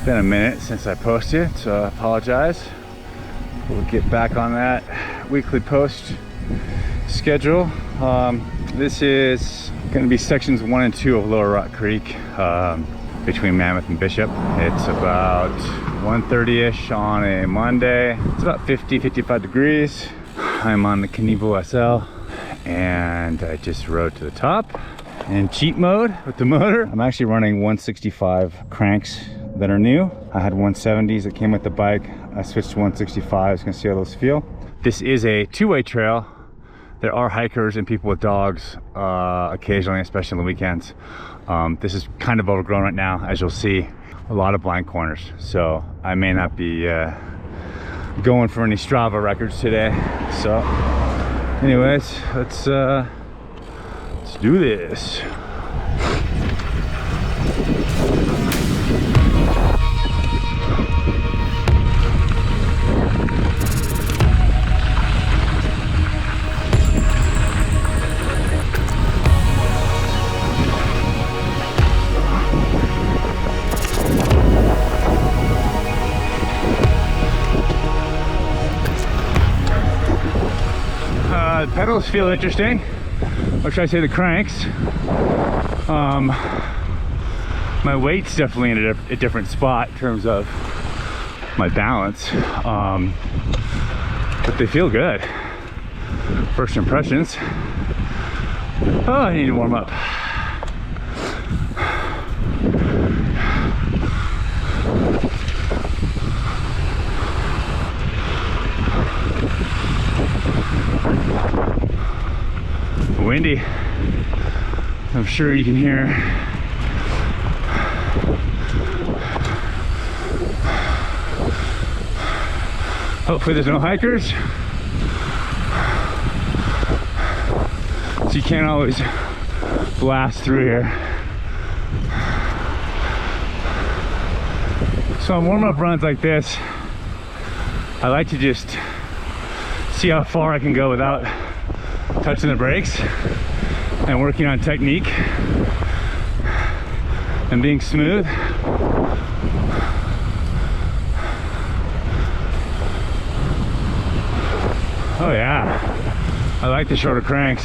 It's been a minute since I posted, so I apologize. We'll get back on that weekly post schedule. This is going to be sections 1 and 2 of Lower Rock Creek, between Mammoth and Bishop. It's about 1:30ish on a Monday. It's about 50-55 degrees. I'm on the Knievel SL and I just rode to the top in cheat mode with the motor. I'm actually running 165 cranks that are new. I had 170s that came with the bike. I switched to 165s, gonna see how those feel. This is a two-way trail. There are hikers and people with dogs occasionally, especially on the weekends. This is kind of overgrown right now, as you'll see. A lot of blind corners, so I may not be going for any Strava records today. So anyways, let's do this. The pedals feel interesting, or should I say the cranks. My weight's definitely in a different spot in terms of my balance, but they feel good. First impressions. Oh, I need to warm up. Windy, I'm sure you can hear. Hopefully there's no hikers, so you can't always blast through here. So on warm-up runs like this, I like to just see how far I can go without touching the brakes and working on technique and being smooth. Oh yeah, I like the shorter cranks.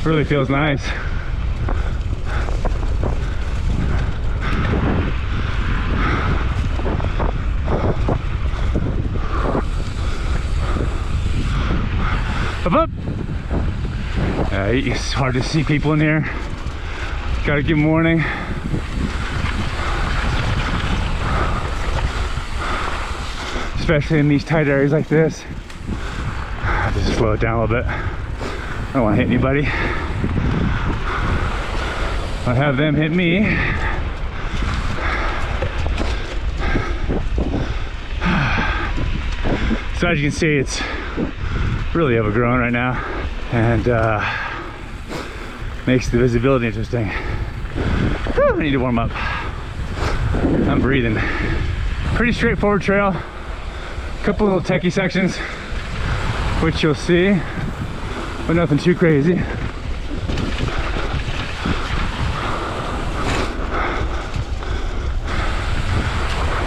Really feels nice. Up. It's hard to see people in here. Gotta give warning. Especially in these tight areas like this. I just slow it down a little bit. I don't want to hit anybody. I'll have them hit me. So as you can see, it's really overgrown right now, and makes the visibility interesting. Whew, I need to warm up. I'm breathing. Pretty straightforward trail. A couple little techie sections, which you'll see, but nothing too crazy.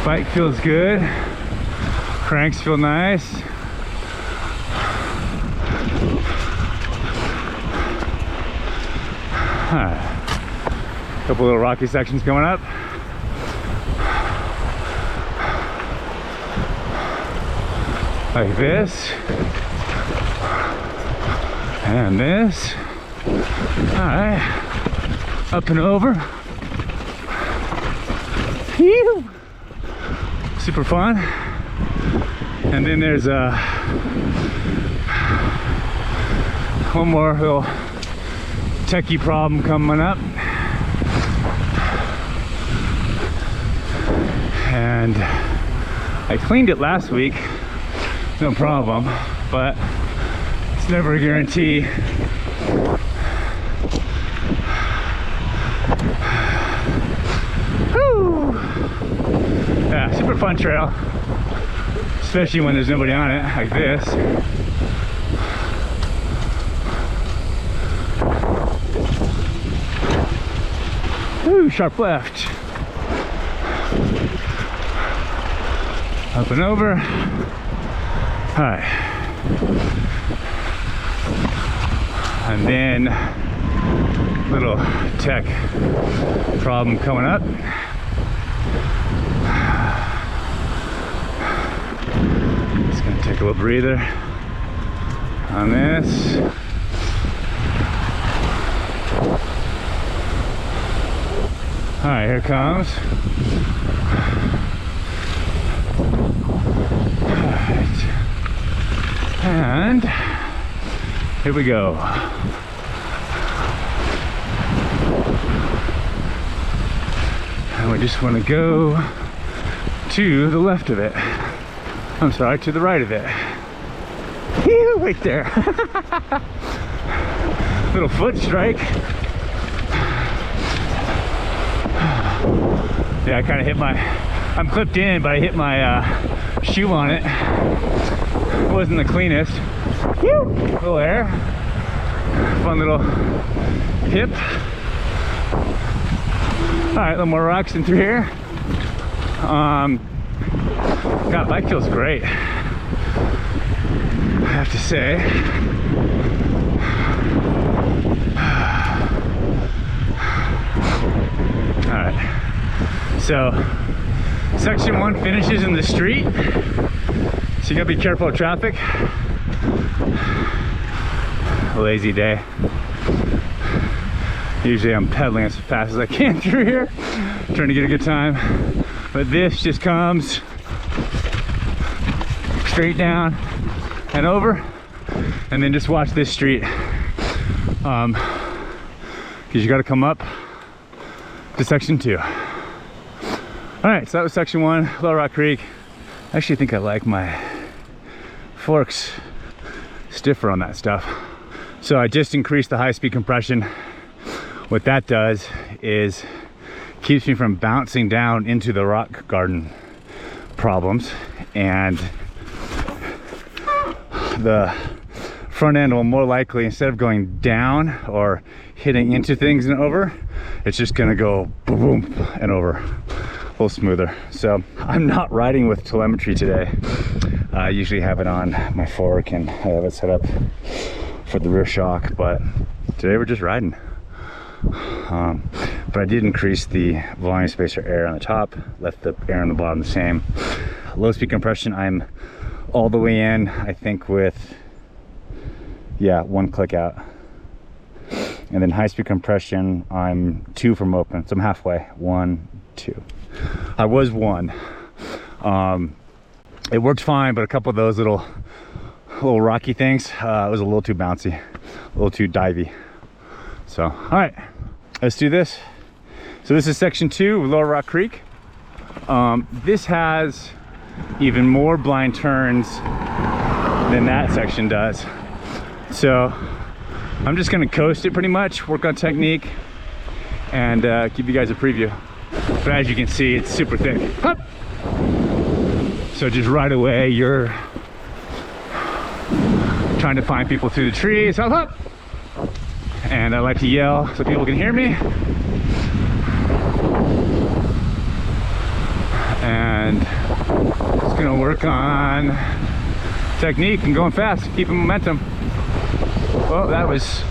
Bike feels good. Cranks feel nice. A couple little rocky sections coming up. Like this. And this. Alright. Up and over. Phew. Super fun. And then there's one more little techie problem coming up, and I cleaned it last week, no problem, but it's never a guarantee. Woo! Yeah, super fun trail, especially when there's nobody on it like this. Ooh, sharp left. Up and over. All right. And then little tech problem coming up. Just gonna take a little breather on this. All right, here it comes. All right. And here we go. And we just want to go to the left of it. I'm sorry, to the right of it. Ew, wait there. Little foot strike. Yeah, I kind of hit my, I'm clipped in, but I hit my shoe on it. It wasn't the cleanest. Whew, little air. Fun little hip. All right, a little more rocks in through here. God, bike feels great, I have to say. All right, so section 1 finishes in the street, so you gotta be careful of traffic. Lazy day. Usually I'm pedaling as fast as I can through here, trying to get a good time. But this just comes straight down and over, and then just watch this street. Because you got to come up to section 2. All right, so that was section 1, Low Rock Creek. I actually think I like my forks stiffer on that stuff. So I just increased the high-speed compression. What that does is keeps me from bouncing down into the rock garden problems, and the front end will more likely, instead of going down or hitting into things and over, it's just gonna go boom, boom and over, a little smoother. So I'm not riding with telemetry today. I usually have it on my fork and I have it set up for the rear shock, but today we're just riding. But I did increase the volume spacer air on the top, left the air on the bottom the same. Low speed compression, I'm all the way in, I think with, yeah, 1 click out. And then high speed compression, I'm 2 from open, so I'm halfway, 1, 2. I was 1. It worked fine, but a couple of those little rocky things, it was a little too bouncy, a little too divey. So, all right, let's do this. So this is section 2 of Lower Rock Creek. This has even more blind turns than that section does. So I'm just gonna coast it pretty much, work on technique, and give you guys a preview. But as you can see, it's super thick. Hup! So just right away, you're trying to find people through the trees. Hup, hup! And I like to yell so people can hear me. And just gonna work on technique and going fast, keeping momentum. Well, that was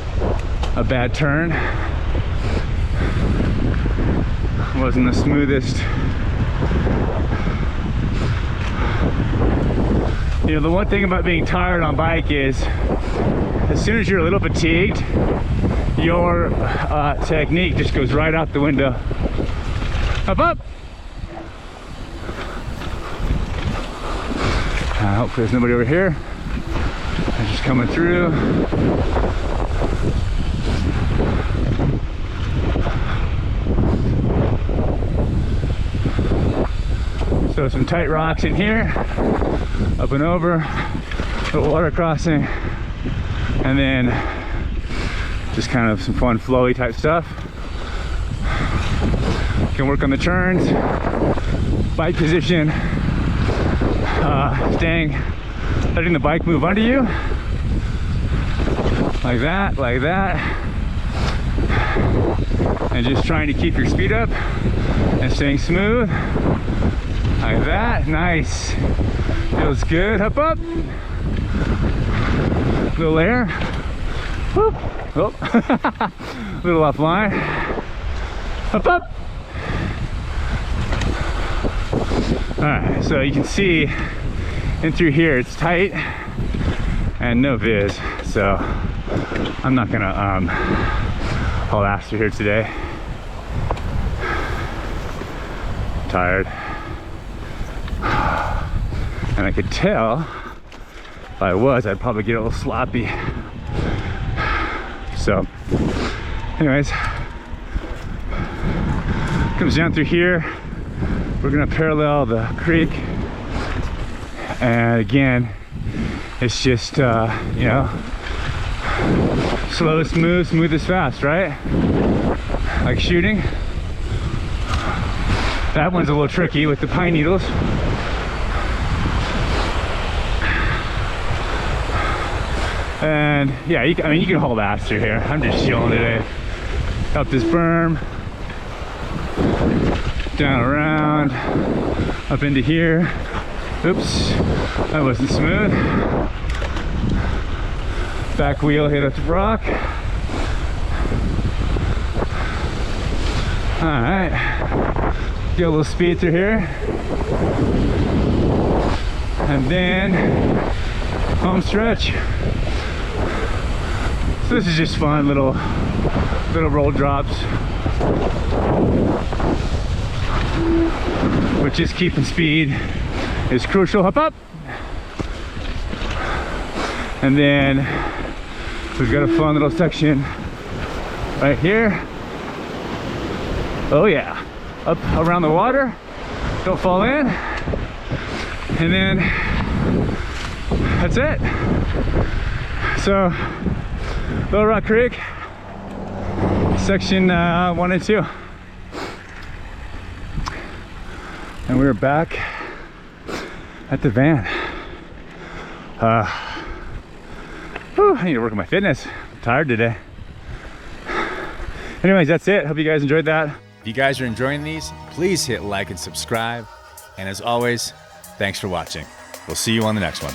a bad turn. Wasn't the smoothest. You know, the one thing about being tired on bike is as soon as you're a little fatigued, your technique just goes right out the window. Up, up. Hopefully there's nobody over here. I'm just coming through. So some tight rocks in here, up and over, little water crossing, and then just kind of some fun flowy type stuff. Can work on the turns, bike position, letting the bike move under you, like that, and just trying to keep your speed up and staying smooth, like that. that. Nice. Feels good. Up, up. Little air. Whoop. Oh. Little offline. Up, up. All right, so you can see in through here it's tight and no viz, so I'm not gonna haul ass through here today. Tired, and I could tell if I was, I'd probably get a little sloppy. So anyways, comes down through here. We're gonna parallel the creek, and again it's just you know, slow, smooth, smooth is fast, right? Like shooting. That one's a little tricky with the pine needles. And yeah, I mean, you can haul ass through here. I'm just chilling today. Up this berm, down around, up into here. Oops, that wasn't smooth. Back wheel hit a rock. All right, get a little speed through here. And then home stretch. So this is just fun, little roll drops. But just keeping speed is crucial. Hop up. And then we've got a fun little section right here. Oh yeah, up around the water, don't fall in. And then that's it. So Little Rock Creek, section 1 and 2. And we're back at the van. Whew, I need to work on my fitness. I'm tired today. Anyways, that's it. Hope you guys enjoyed that. If you guys are enjoying these, please hit like and subscribe. And as always, thanks for watching. We'll see you on the next one.